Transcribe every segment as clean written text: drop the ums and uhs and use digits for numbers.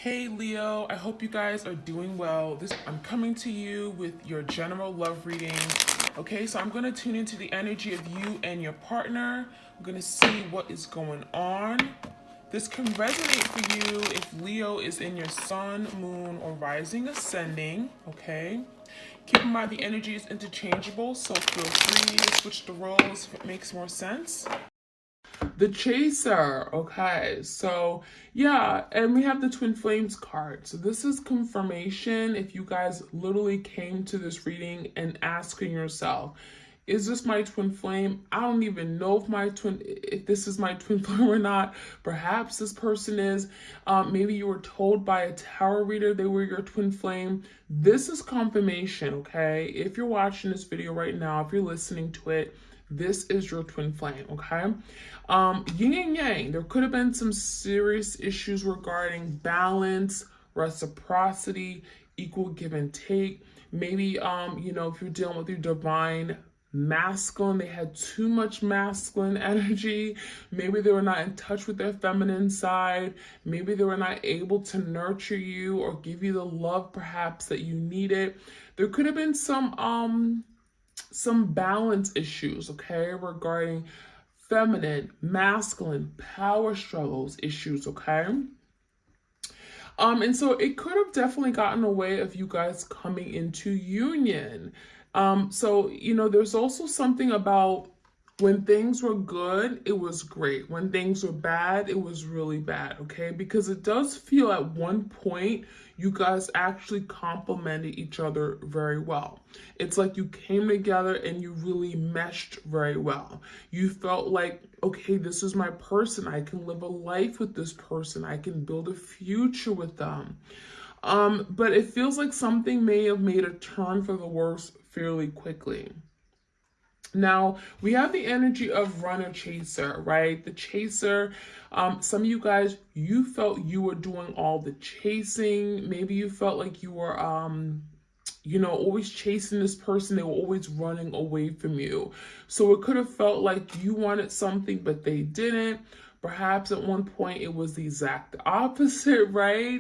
Hey Leo, I hope you guys are doing well. I'm coming to you with your general love reading. Okay, so I'm going to tune into the energy of you and your partner. I'm going to see what is going on. This can resonate for you if Leo is in your sun, moon, or rising ascending. Okay, keep in mind the energy is interchangeable, so feel free to switch the roles if it makes more sense. The Chaser. Okay, so yeah, and we have the Twin Flames card. So this is confirmation if you guys literally came to this reading and asking yourself, is this my twin flame? I don't even know if this is my twin flame or not. Perhaps this person is. Maybe you were told by a tarot reader they were your twin flame. This is confirmation, okay? If you're watching this video right now, if you're listening to it, this is your twin flame, okay? Yin and yang, there could have been some serious issues regarding balance, reciprocity, equal give and take. Maybe, if you're dealing with your divine masculine, they had too much masculine energy. Maybe they were not in touch with their feminine side. Maybe they were not able to nurture you or give you the love perhaps that you needed. There could have been some balance issues, okay, regarding feminine, masculine, power struggles issues, okay? And so it could have definitely gotten away of you guys coming into union. There's also something about when things were good, it was great. When things were bad, it was really bad, okay? Because it does feel at one point you guys actually complemented each other very well. It's like you came together and you really meshed very well. You felt like, okay, this is my person. I can live a life with this person. I can build a future with them. But it feels like something may have made a turn for the worse fairly quickly. Now, we have the energy of runner chaser, right? The chaser, some of you guys, you felt you were doing all the chasing. Maybe you felt like you were, always chasing this person. They were always running away from you. So it could have felt like you wanted something, but they didn't. Perhaps at one point it was the exact opposite, right?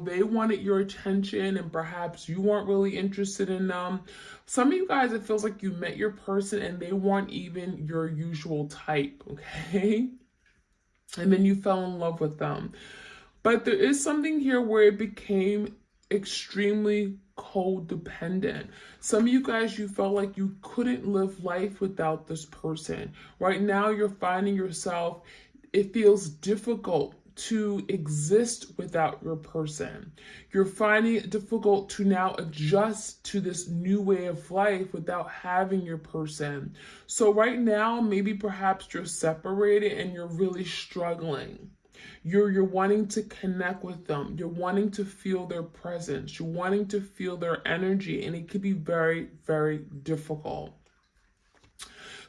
They wanted your attention and perhaps you weren't really interested in them. Some of you guys, it feels like you met your person and they weren't even your usual type, okay? And then you fell in love with them. But there is something here where it became extremely codependent. Some of you guys, you felt like you couldn't live life without this person. Right now, you're finding yourself, it feels difficult to exist without your person. You're finding it difficult to now adjust to this new way of life without having your person. So right now, maybe perhaps you're separated and you're really struggling. You're wanting to connect with them. You're wanting to feel their presence. You're wanting to feel their energy, and it could be very, very difficult.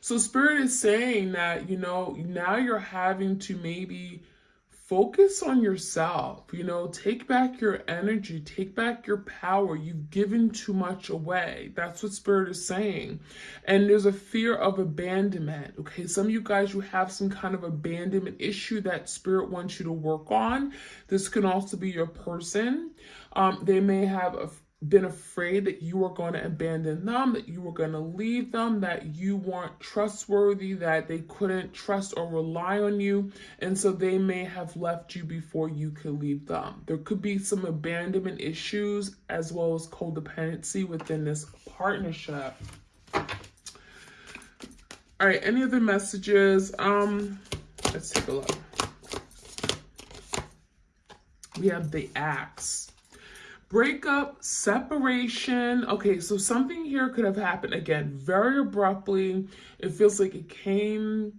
So Spirit is saying that, now you're having to maybe focus on yourself, take back your energy, take back your power. You've given too much away. That's what Spirit is saying. And there's a fear of abandonment. Okay, some of you guys, you have some kind of abandonment issue that Spirit wants you to work on. This can also be your person. They may have been afraid that you were going to abandon them, that you were going to leave them, that you weren't trustworthy, that they couldn't trust or rely on you. And so they may have left you before you could leave them. There could be some abandonment issues as well as codependency within this partnership. All right, any other messages? Let's take a look. We have the Axe. Breakup, separation. Okay, so something here could have happened again very abruptly. It feels like it came,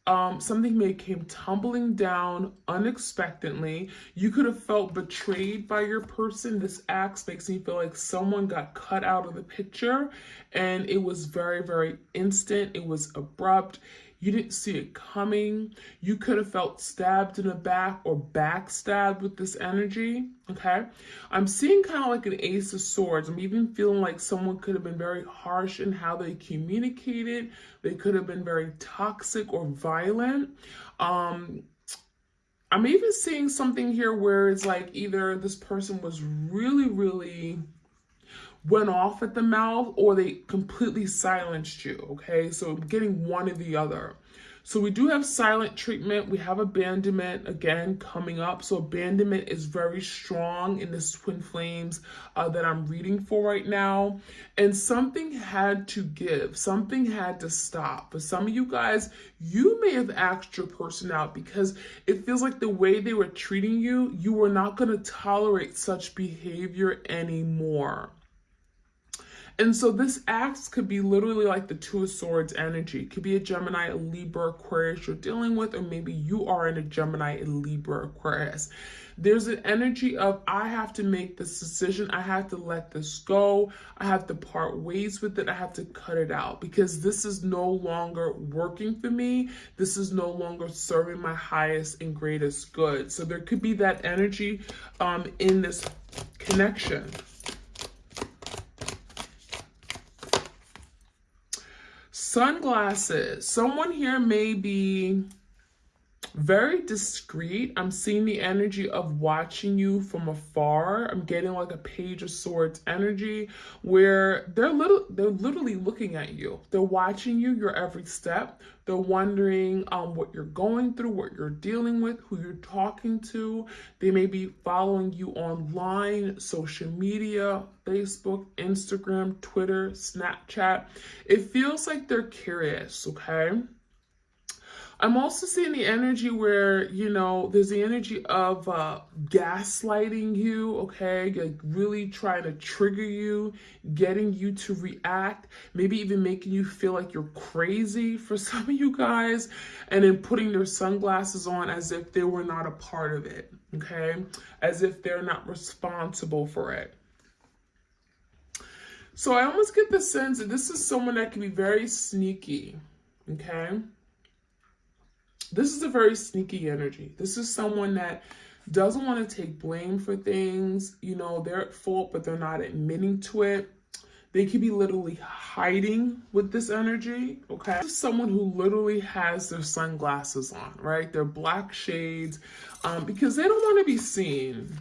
something may have came tumbling down unexpectedly. You could have felt betrayed by your person. This Axe makes me feel like someone got cut out of the picture and it was very, very instant. It was abrupt. You didn't see it coming. You could have felt stabbed in the back or backstabbed with this energy, okay? I'm seeing kind of like an Ace of Swords. I'm even feeling like someone could have been very harsh in how they communicated. They could have been very toxic or violent. I'm even seeing something here where it's like either this person was really, really went off at the mouth, or they completely silenced you, okay? So I'm getting one or the other. So we do have silent treatment. We have abandonment, again, coming up. So abandonment is very strong in this twin flames that I'm reading for right now. And something had to give. Something had to stop. For some of you guys, you may have asked your person out because it feels like the way they were treating you, you were not going to tolerate such behavior anymore. And so this axe could be literally like the Two of Swords energy. It could be a Gemini, a Libra, Aquarius you're dealing with, or maybe you are in a Gemini, a Libra, Aquarius. There's an energy of, I have to make this decision. I have to let this go. I have to part ways with it. I have to cut it out because this is no longer working for me. This is no longer serving my highest and greatest good. So there could be that energy in this connection. Sunglasses. Someone here may be very discreet. I'm seeing the energy of watching you from afar. I'm getting like a Page of Swords energy where they're literally looking at you. They're watching you, your every step. They're wondering what you're going through, what you're dealing with, who you're talking to. They may be following you online, social media, Facebook, Instagram, Twitter, Snapchat. It feels like they're curious, okay? I'm also seeing the energy where, you know, there's the energy of gaslighting you, okay? Like really trying to trigger you, getting you to react, maybe even making you feel like you're crazy for some of you guys, and then putting their sunglasses on as if they were not a part of it, okay? As if they're not responsible for it. So I almost get the sense that this is someone that can be very sneaky, okay? This is a very sneaky energy. This is someone that doesn't want to take blame for things. You know, they're at fault, but they're not admitting to it. They could be literally hiding with this energy, okay? This is someone who literally has their sunglasses on, right? Their black shades, because they don't want to be seen.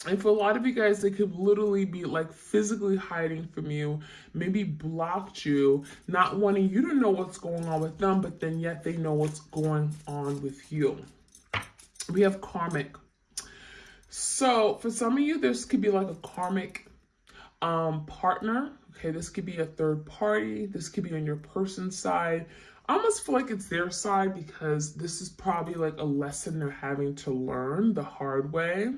And for a lot of you guys, they could literally be like physically hiding from you, maybe blocked you, not wanting you to know what's going on with them, but then yet they know what's going on with you. We have karmic. So for some of you, this could be like a karmic partner. Okay, this could be a third party. This could be on your person's side. I almost feel like it's their side because this is probably like a lesson they're having to learn the hard way.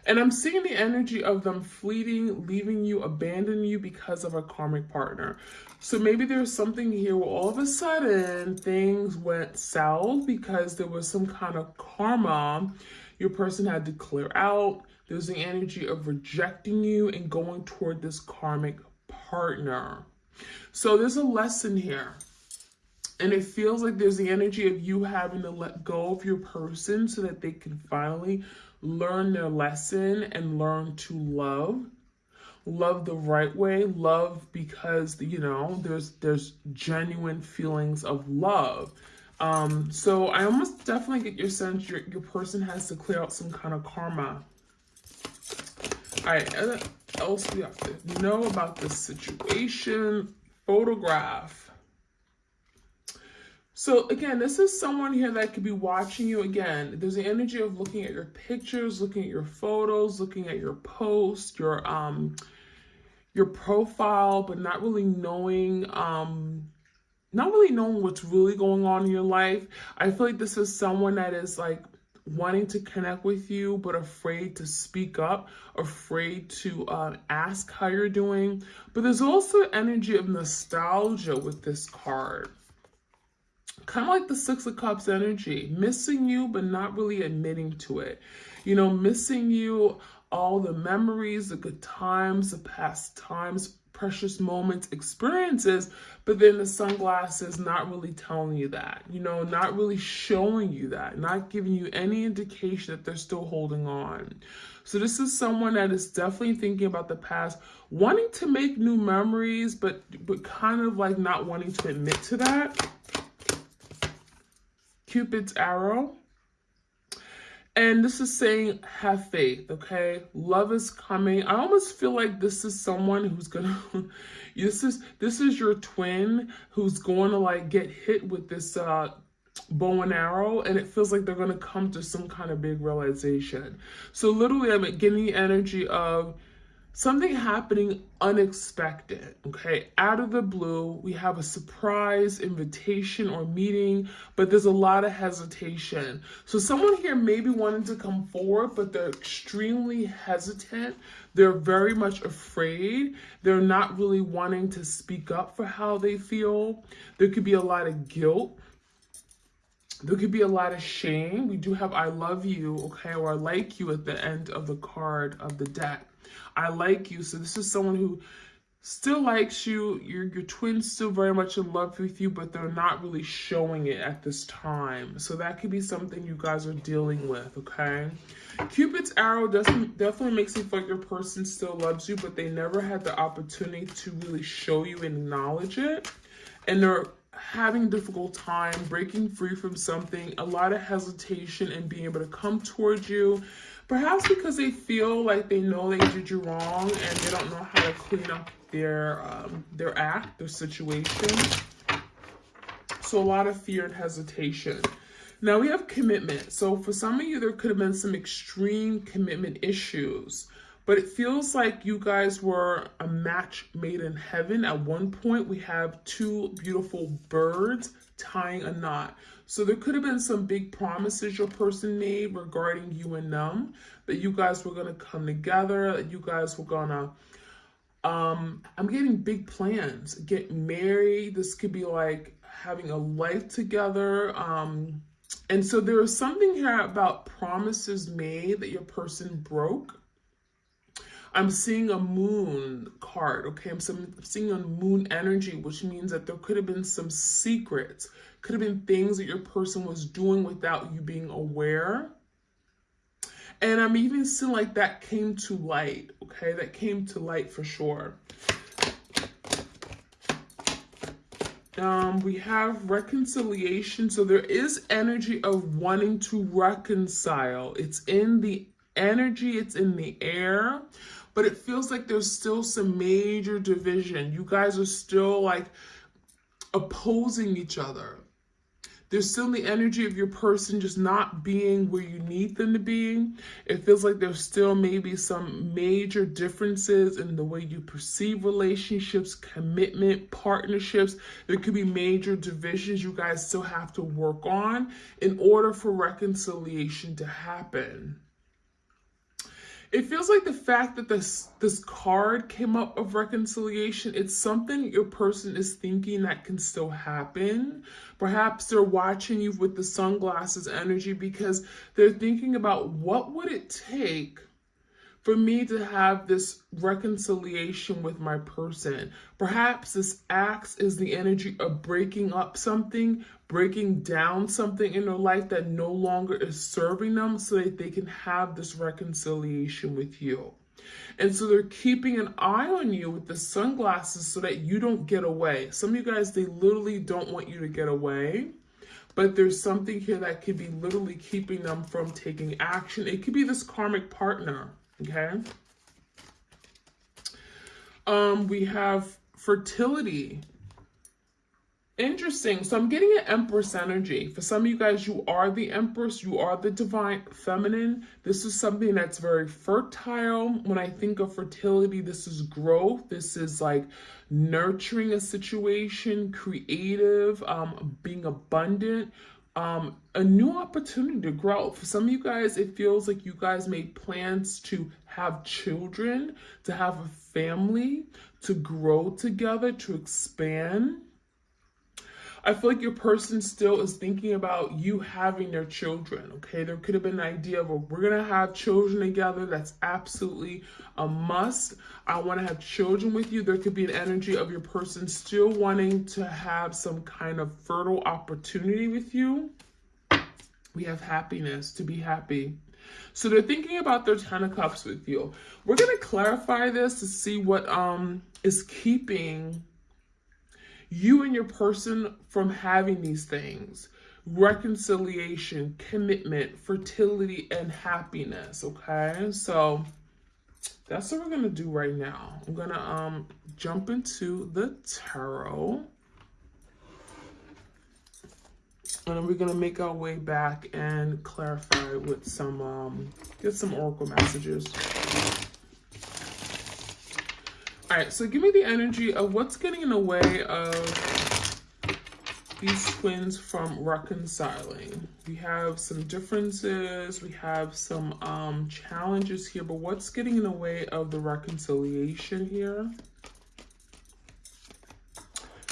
And I'm seeing the energy of them fleeting, leaving you, abandoning you because of a karmic partner. So maybe there's something here where all of a sudden things went south because there was some kind of karma your person had to clear out. There's the energy of rejecting you and going toward this karmic partner. So there's a lesson here. And it feels like there's the energy of you having to let go of your person so that they can finally learn their lesson and learn to love the right way, love because, you know, there's genuine feelings of love. So I almost definitely get your sense your person has to clear out some kind of karma. All right, what else we have to know about this situation? Photograph. So again, this is someone here that could be watching you. Again, there's the energy of looking at your pictures, looking at your photos, looking at your posts, your profile, but not really knowing what's really going on in your life. I feel like this is someone that is like wanting to connect with you, but afraid to speak up, afraid to ask how you're doing. But there's also energy of nostalgia with this card. Kind of like the Six of Cups energy, missing you, but not really admitting to it. You know, missing you, all the memories, the good times, the past times, precious moments, experiences, but then the sunglasses not really telling you that, you know, not really showing you that, not giving you any indication that they're still holding on. So this is someone that is definitely thinking about the past, wanting to make new memories, but kind of like not wanting to admit to that. Cupid's arrow. And this is saying, have faith, okay? Love is coming. I almost feel like this is someone who's gonna, this is your twin who's going to like get hit with this bow and arrow, and it feels like they're going to come to some kind of big realization. So literally, I'm getting the energy of something happening unexpected, okay? Out of the blue, we have a surprise invitation or meeting, but there's a lot of hesitation. So someone here may be wanting to come forward, but they're extremely hesitant. They're very much afraid. They're not really wanting to speak up for how they feel. There could be a lot of guilt. There could be a lot of shame. We do have I love you, okay, or I like you at the end of the card of the deck. I like you. So this is someone who still likes you. Your twin's still very much in love with you, but they're not really showing it at this time. So that could be something you guys are dealing with, okay? Cupid's arrow definitely makes you feel like your person still loves you, but they never had the opportunity to really show you and acknowledge it. And they're having a difficult time breaking free from something, a lot of hesitation and being able to come towards you. Perhaps because they feel like they know they did you wrong and they don't know how to clean up their act, their situation. So a lot of fear and hesitation. Now we have commitment. So for some of you, there could have been some extreme commitment issues, but it feels like you guys were a match made in heaven. At one point, we have two beautiful birds tying a knot. So there could have been some big promises your person made regarding you and them, that you guys were going to come together, that you guys were going to, I'm getting big plans, get married. This could be like having a life together. And so there is something here about promises made that your person broke. I'm seeing a moon card, okay? I'm seeing a moon energy, which means that there could have been some secrets, could have been things that your person was doing without you being aware. And I'm even seeing like that came to light, okay? That came to light for sure. We have reconciliation. So there is energy of wanting to reconcile. It's in the energy, it's in the air, but it feels like there's still some major division. You guys are still like opposing each other. There's still the energy of your person just not being where you need them to be. It feels like there's still maybe some major differences in the way you perceive relationships, commitment, partnerships. There could be major divisions you guys still have to work on in order for reconciliation to happen. It feels like the fact that this card came up of reconciliation, it's something your person is thinking that can still happen. Perhaps they're watching you with the sunglasses energy because they're thinking about what would it take for me to have this reconciliation with my person. Perhaps this axe is the energy of breaking up something, breaking down something in their life that no longer is serving them so that they can have this reconciliation with you. And so they're keeping an eye on you with the sunglasses so that you don't get away. Some of you guys, they literally don't want you to get away. But there's something here that could be literally keeping them from taking action. It could be this karmic partner. Okay. We have fertility. Interesting. So I'm getting an Empress energy. For some of you guys, you are the Empress. You are the divine feminine. This is something that's very fertile. When I think of fertility, this is growth. This is like nurturing a situation, creative, being abundant. A new opportunity to grow. For some of you guys, it feels like you guys made plans to have children, to have a family, to grow together, to expand. I feel like your person still is thinking about you having their children, okay? There could have been an idea of, well, we're going to have children together. That's absolutely a must. I want to have children with you. There could be an energy of your person still wanting to have some kind of fertile opportunity with you. We have happiness, to be happy. So they're thinking about their 10 of Cups with you. We're going to clarify this to see what is keeping you and your person from having these things. reconciliation, commitment, fertility, and happiness. Okay, so that's what we're gonna do right now. I'm gonna jump into the tarot, and then we're gonna make our way back and clarify with some get some oracle messages. All right, so give me the energy of what's getting in the way of these twins from reconciling. We have some differences, we have some challenges here, but what's getting in the way of the reconciliation here?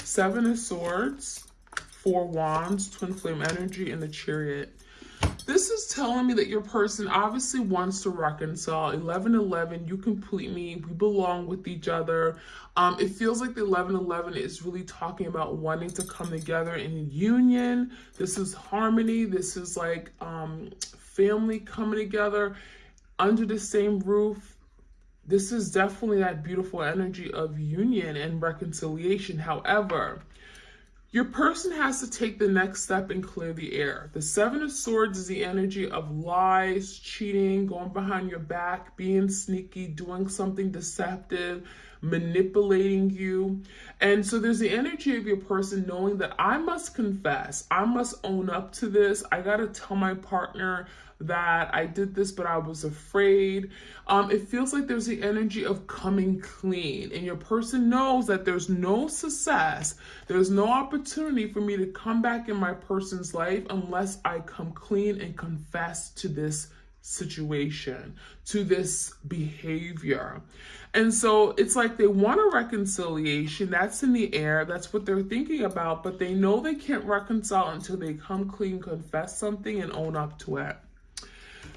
Seven of Swords, Four Wands, Twin Flame Energy, and the Chariot. This is telling me that your person obviously wants to reconcile. 11-11, you complete me. We belong with each other. It feels like the 11-11 is really talking about wanting to come together in union. This is harmony. This is like family coming together under the same roof. This is definitely that beautiful energy of union and reconciliation. However, your person has to take the next step and clear the air. The Seven of Swords is the energy of lies, cheating, going behind your back, being sneaky, doing something deceptive, manipulating you. And so there's the energy of your person knowing that I must confess, I must own up to this. I got to tell my partner that I did this, but I was afraid. It feels like there's the energy of coming clean, and your person knows that there's no success, there's no opportunity for me to come back in my person's life unless I come clean and confess to this situation, to this behavior. And so it's like they want a reconciliation. That's in the air. That's what they're thinking about, but they know they can't reconcile until they come clean, confess something, and own up to it.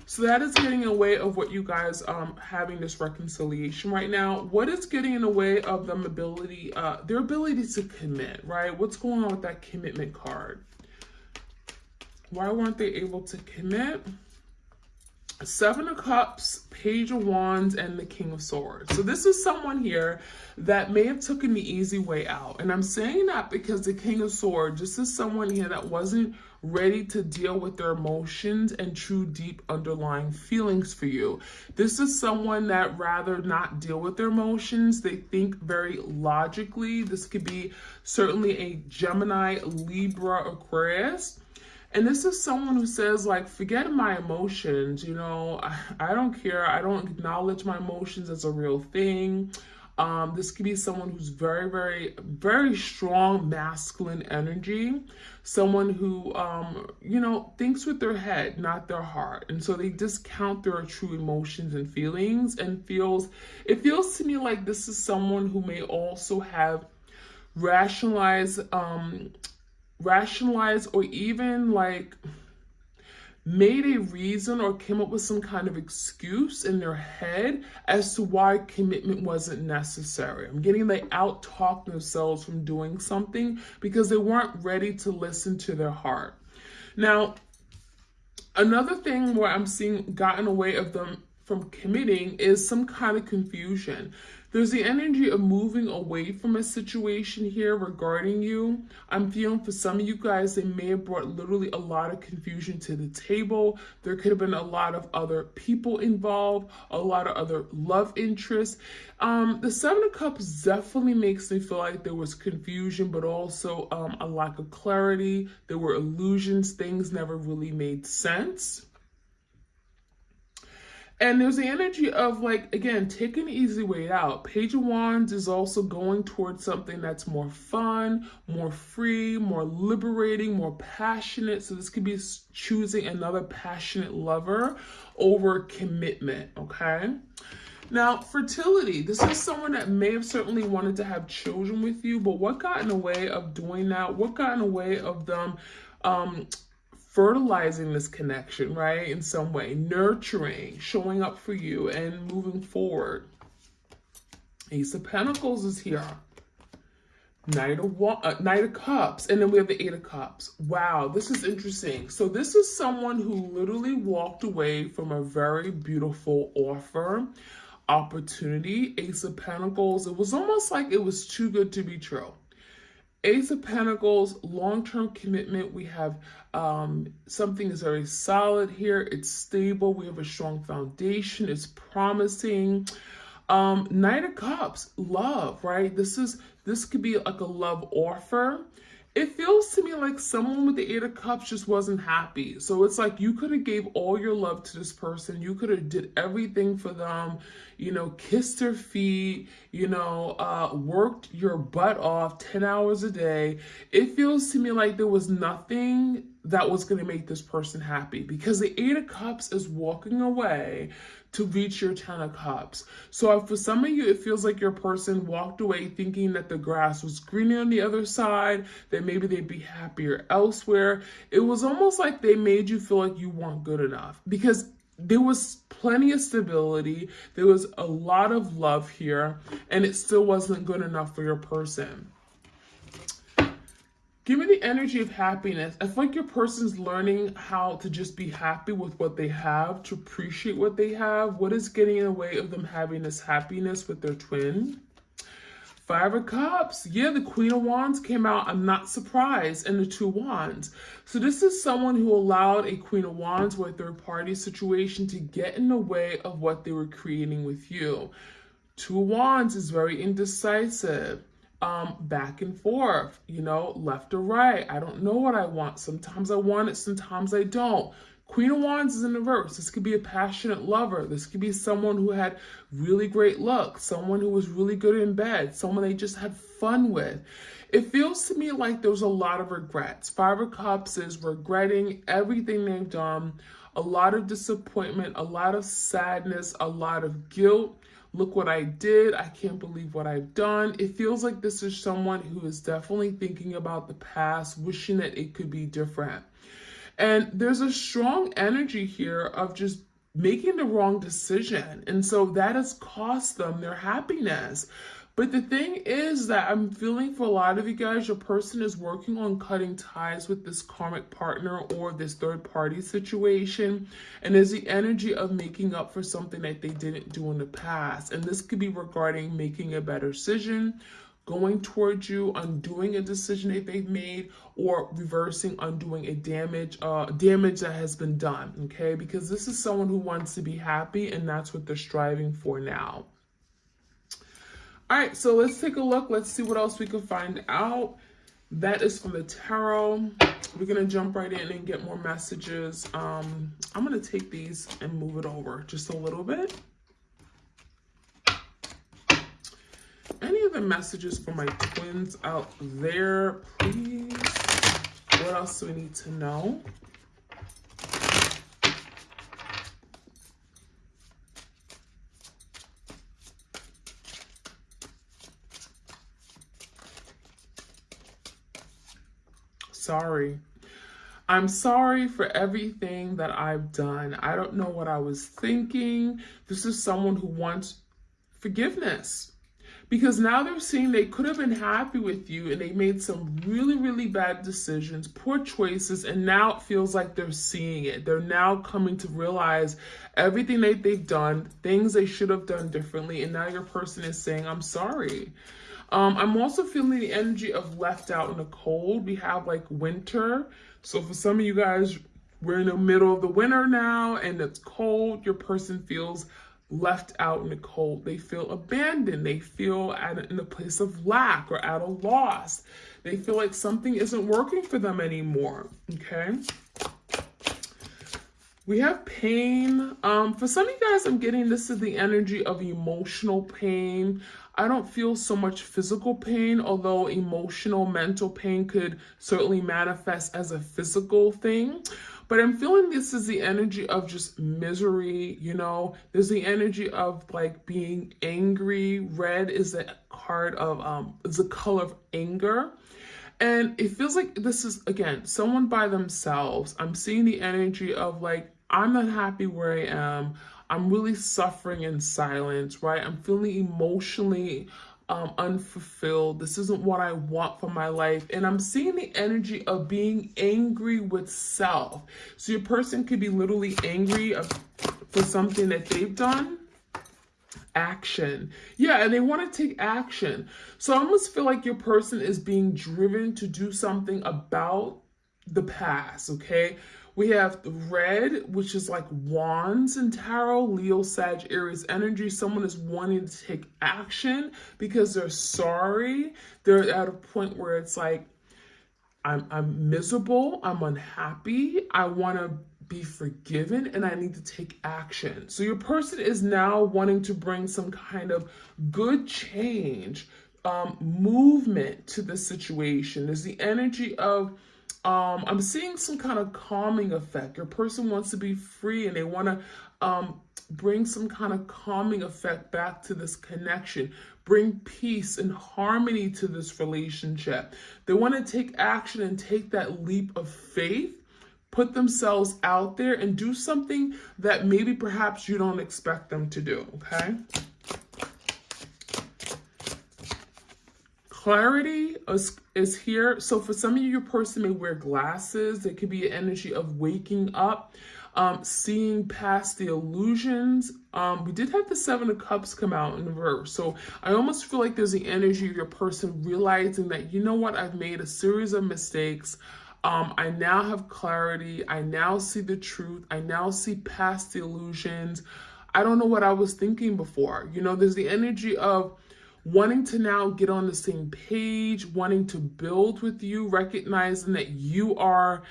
So that is getting in the way of what you guys having this reconciliation right now. What is getting in the way of them ability, their ability to commit, right? What's going on with that commitment card? Why weren't they able to commit? Seven of Cups, Page of Wands, and the King of Swords. So this is someone here that may have taken the easy way out. And I'm saying that because the King of Swords, this is someone here that wasn't ready to deal with their emotions and true deep underlying feelings for you. This is someone that rather not deal with their emotions. They think very logically. This could be certainly a Gemini, Libra, Aquarius. And this is someone who says, like, forget my emotions, you know, I don't care. I don't acknowledge my emotions as a real thing. This could be someone who's very, very, very strong masculine energy. Someone who, you know, thinks with their head, not their heart. And so they discount their true emotions and feelings, and it feels to me like this is someone who may also have rationalized or even like made a reason or came up with some kind of excuse in their head as to why commitment wasn't necessary. I'm getting they out-talk themselves from doing something because they weren't ready to listen to their heart. Now, another thing where I'm seeing got in the way of them from committing is some kind of confusion. There's the energy of moving away from a situation here regarding you. I'm feeling for some of you guys, they may have brought literally a lot of confusion to the table. There could have been a lot of other people involved, a lot of other love interests. The Seven of Cups definitely makes me feel like there was confusion, but also a lack of clarity. There were illusions, things never really made sense. And there's the energy of, like, again, take an easy way out. Page of Wands is also going towards something that's more fun, more free, more liberating, more passionate. So this could be choosing another passionate lover over commitment, okay? Now, fertility. This is someone that may have certainly wanted to have children with you, but what got in the way of doing that? What got in the way of them fertilizing this connection, right? In some way, nurturing, showing up for you and moving forward. Ace of Pentacles is here. Knight of Cups, and then we have the Eight of Cups. Wow, this is interesting. So this is someone who literally walked away from a very beautiful offer, opportunity. Ace of Pentacles. It was almost like it was too good to be true. Ace of Pentacles, long-term commitment. We have something is very solid here. It's stable. We have a strong foundation. It's promising. Knight of Cups, love, right? This could be like a love offer. It feels to me like someone with the Eight of Cups just wasn't happy. So it's like you could have gave all your love to this person. You could have did everything for them, you know, kissed their feet, you know, worked your butt off 10 hours a day. It feels to me like there was nothing that was going to make this person happy, because the Eight of Cups is walking away to reach your 10 of Cups. So for some of you, it feels like your person walked away thinking that the grass was greener on the other side, that maybe they'd be happier elsewhere. It was almost like they made you feel like you weren't good enough, because there was plenty of stability, there was a lot of love here, and it still wasn't good enough for your person. Give me the energy of happiness. I feel like your person's learning how to just be happy with what they have, to appreciate what they have. What is getting in the way of them having this happiness with their twin? Five of Cups. Yeah, the Queen of Wands came out. I'm not surprised. And the Two of Wands. So this is someone who allowed a Queen of Wands or a third-party situation to get in the way of what they were creating with you. Two of Wands is very indecisive. Back and forth, you know, left or right. I don't know what I want. Sometimes I want it, sometimes I don't. Queen of Wands is in reverse. This could be a passionate lover. This could be someone who had really great luck, someone who was really good in bed, someone they just had fun with. It feels to me like there's a lot of regrets. Five of Cups is regretting everything they've done, a lot of disappointment, a lot of sadness, a lot of guilt. Look what I did. I can't believe what I've done. It feels like this is someone who is definitely thinking about the past, wishing that it could be different. And there's a strong energy here of just making the wrong decision. And so that has cost them their happiness. But the thing is that I'm feeling for a lot of you guys, your person is working on cutting ties with this karmic partner or this third party situation. And there's the energy of making up for something that they didn't do in the past. And this could be regarding making a better decision, going towards you, undoing a decision that they've made, or reversing, undoing a damage that has been done, okay? Because this is someone who wants to be happy, and that's what they're striving for now. All right, so let's take a look. Let's see what else we can find out. That is from the tarot. We're going to jump right in and get more messages. I'm going to take these and move it over just a little bit. Any other messages for my twins out there, please? What else do we need to know? Sorry. I'm sorry for everything that I've done. I don't know what I was thinking. This is someone who wants forgiveness, because now they're seeing they could have been happy with you and they made some really, really bad decisions, poor choices, and now it feels like they're seeing it. They're now coming to realize everything that they've done, things they should have done differently, and now your person is saying, I'm sorry. I'm also feeling the energy of left out in the cold. We have like winter. So for some of you guys, we're in the middle of the winter now and it's cold. Your person feels left out in the cold. They feel abandoned. They feel in a place of lack or at a loss. They feel like something isn't working for them anymore. Okay. We have pain. For some of you guys, I'm getting this is the energy of emotional pain. I don't feel so much physical pain, although emotional, mental pain could certainly manifest as a physical thing. But I'm feeling this is the energy of just misery, you know. There's the energy of like being angry. Red is a card of, is a color of anger. And it feels like this is, again, someone by themselves. I'm seeing the energy of like, I'm not happy where I am. I'm really suffering in silence, right? I'm feeling emotionally unfulfilled. This isn't what I want for my life. And I'm seeing the energy of being angry with self. So your person could be literally angry for something that they've done. action. Yeah, and they want to take action. So I almost feel like your person is being driven to do something about the past, okay? We have the red, which is like wands in tarot, Leo, Sag, Aries energy. Someone is wanting to take action because they're sorry. They're at a point where it's like, I'm miserable, I'm unhappy, I want to be forgiven, and I need to take action. So your person is now wanting to bring some kind of good change, movement to the situation. There's the energy of I'm seeing some kind of calming effect. Your person wants to be free and they want to bring some kind of calming effect back to this connection, bring peace and harmony to this relationship. They want to take action and take that leap of faith, put themselves out there and do something that maybe perhaps you don't expect them to do, okay? Clarity is here. So for some of you, your person may wear glasses. There could be an energy of waking up, seeing past the illusions. We did have the Seven of Cups come out in reverse. So I almost feel like there's the energy of your person realizing that, you know what, I've made a series of mistakes. I now have clarity. I now see the truth. I now see past the illusions. I don't know what I was thinking before. You know, there's the energy of wanting to now get on the same page, wanting to build with you, recognizing that you are,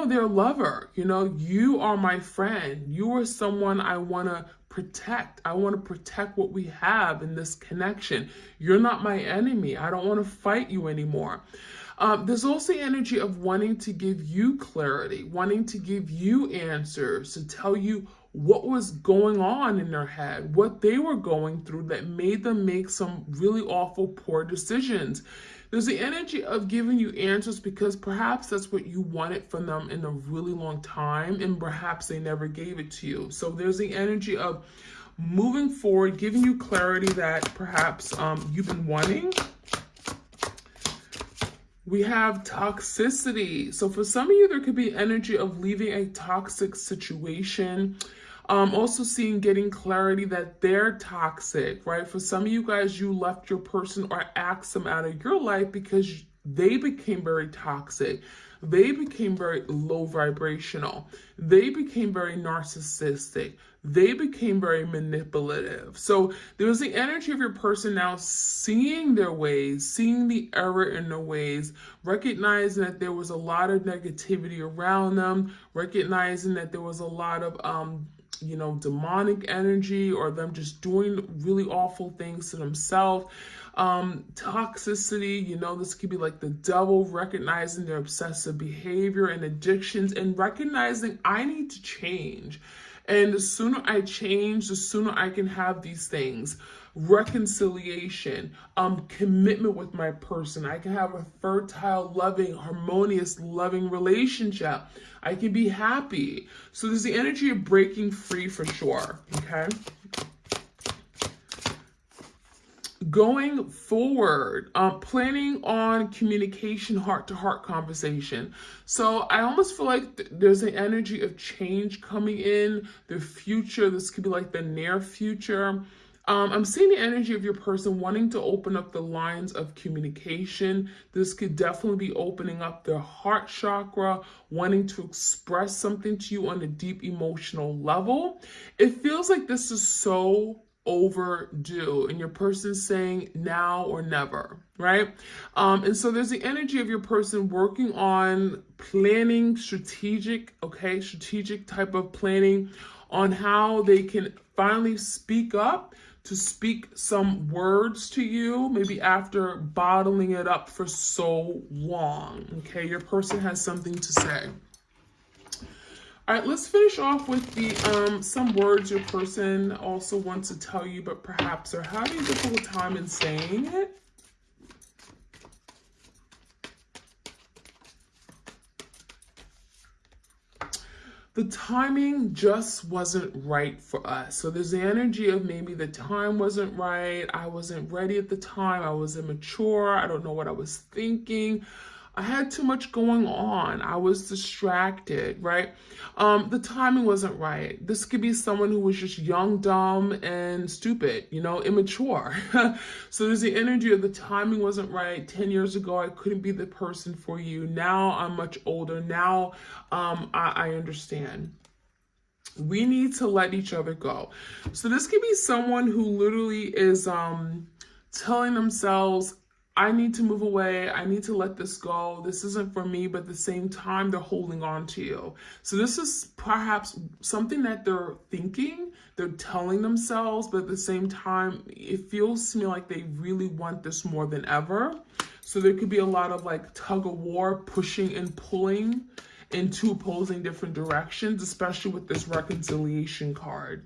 their lover. You know, you are my friend. You are someone I want to protect. I want to protect what we have in this connection. You're not my enemy. I don't want to fight you anymore. There's also the energy of wanting to give you clarity, wanting to give you answers, to tell you what was going on in their head, what they were going through that made them make some really awful, poor decisions. There's the energy of giving you answers because perhaps that's what you wanted from them in a really long time, and perhaps they never gave it to you. So there's the energy of moving forward, giving you clarity that perhaps you've been wanting. We have toxicity. So for some of you, there could be energy of leaving a toxic situation. Also seeing, getting clarity that they're toxic, right? For some of you guys, you left your person or axed them out of your life because they became very toxic. They became very low vibrational. They became very narcissistic. They became very manipulative. So there's the energy of your person now seeing their ways, seeing the error in their ways, recognizing that there was a lot of negativity around them, recognizing that there was a lot of, demonic energy or them just doing really awful things to themselves. Toxicity, this could be like the devil, recognizing their obsessive behavior and addictions and recognizing I need to change. And the sooner I change, the sooner I can have these things. Reconciliation, commitment with my person. I can have a fertile, loving, harmonious, loving relationship. I can be happy. So there's the energy of breaking free for sure, okay? Going forward, planning on communication, heart-to-heart conversation. So I almost feel like there's an energy of change coming in the future. This could be like the near future. I'm seeing the energy of your person wanting to open up the lines of communication. This could definitely be opening up their heart chakra, wanting to express something to you on a deep emotional level. It feels like this is so overdue and your person's saying now or never, right? And so there's the energy of your person working on planning, strategic type of planning on how they can finally speak up, to speak some words to you, maybe after bottling it up for so long, okay? Your person has something to say. All right, let's finish off with the some words your person also wants to tell you, but perhaps they're having a difficult time in saying it. The timing just wasn't right for us. So there's the energy of maybe the time wasn't right. I wasn't ready at the time. I was immature. I don't know what I was thinking. I had too much going on. I was distracted, right? The timing wasn't right. This could be someone who was just young, dumb, and stupid, immature. So there's the energy of the timing wasn't right. 10 years ago, I couldn't be the person for you. Now I'm much older. Now I understand. We need to let each other go. So this could be someone who literally is telling themselves, I need to move away. I need to let this go. This isn't for me, but at the same time, they're holding on to you. So this is perhaps something that they're thinking, they're telling themselves, but at the same time, it feels to me like they really want this more than ever. So there could be a lot of like tug of war, pushing and pulling in two opposing different directions, especially with this reconciliation card.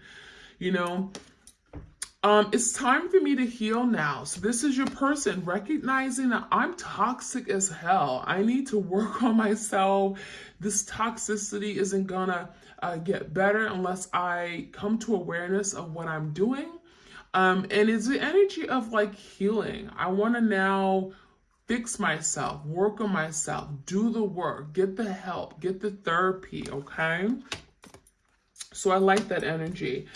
It's time for me to heal now. So this is your person recognizing that I'm toxic as hell. I need to work on myself. This toxicity isn't gonna get better unless I come to awareness of what I'm doing. And it's the energy of like healing. I want to now fix myself, work on myself, do the work, get the help, get the therapy, okay? So I like that energy.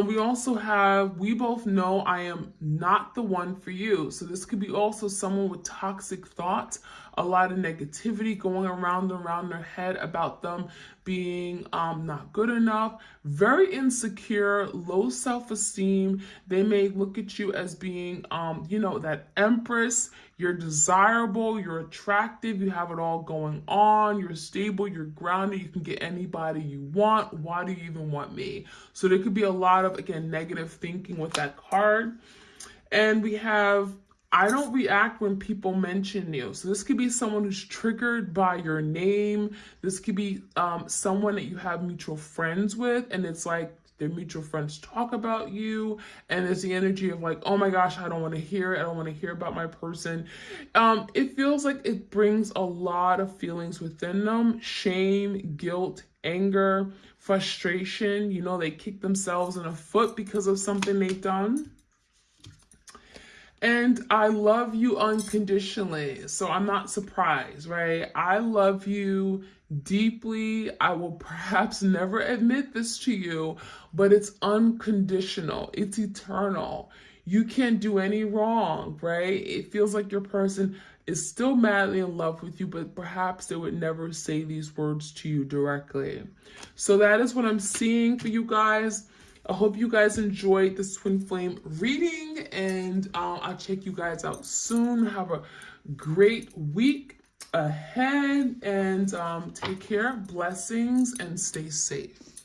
We also have, we both know I am not the one for you. So this could be also someone with toxic thoughts, a lot of negativity going around their head about them being not good enough, very insecure, low self-esteem. They may look at you as being, that empress. You're desirable, you're attractive, you have it all going on, you're stable, you're grounded, you can get anybody you want. Why do you even want me? So there could be a lot of, again, negative thinking with that card. And we have, I don't react when people mention you. So this could be someone who's triggered by your name. This could be someone that you have mutual friends with, and it's like, their mutual friends talk about you, and there's the energy of like, oh my gosh, I don't want to hear it. I don't want to hear about my person. It feels like it brings a lot of feelings within them: shame, guilt, anger, frustration. They kick themselves in the foot because of something they've done. And I love you unconditionally. So I'm not surprised, right? I love you deeply. I will perhaps never admit this to you, but it's unconditional. It's eternal. You can't do any wrong, right? It feels like your person is still madly in love with you, but perhaps they would never say these words to you directly. So that is what I'm seeing for you guys. I hope you guys enjoyed this twin flame reading, and I'll check you guys out soon. Have a great week ahead, and take care, blessings, and stay safe.